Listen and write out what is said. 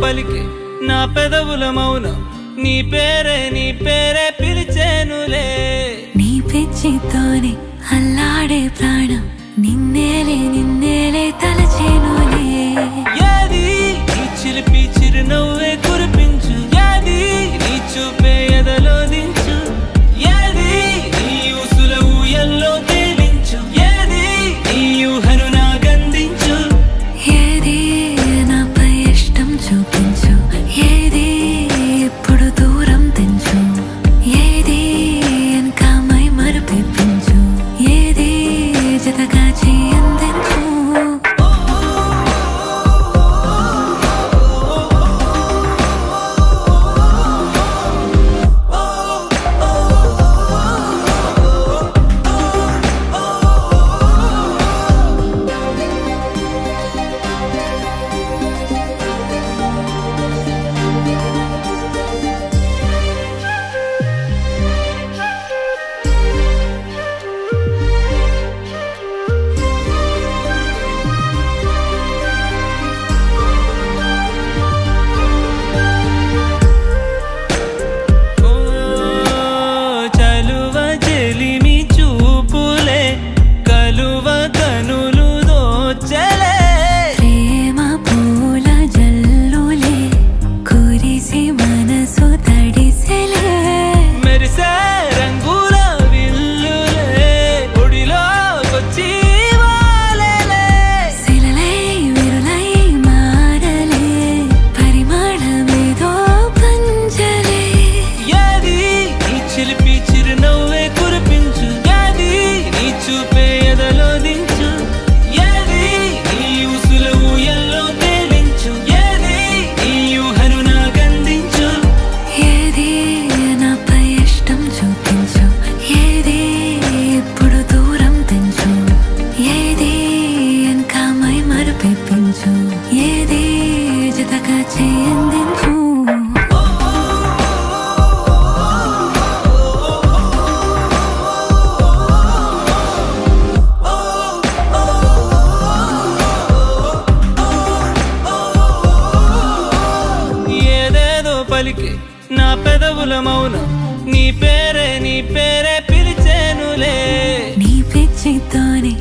పలికే నా పెదవుల మౌనం నీ పేరే పిలిచేనులే నీ పిచ్చితోనే అల్లాడే ప్రాణం నిన్నేలే తలచేనులే ఏది నీ చిలిపి చిరునవ్వే కురిపించు ఏది నీ చూపే ఎదలో దించు ఏది నీ ఊసుల ఊయల్లో తేలించు ఏది నీ ఊహను నాగందించు ఏది నాపై ఇష్టం చూపించు ఏది ఇప్పుడు దూరం తెంచు ఏది ఇంకా మై మరుపించు ఏది జతగా చేయందించు ఏది జతగా చేయందించు ఏదేదో పలికే నా పెదవుల మౌనం నీ పేరే పిలిచేనులే నీ పిచ్చితోనే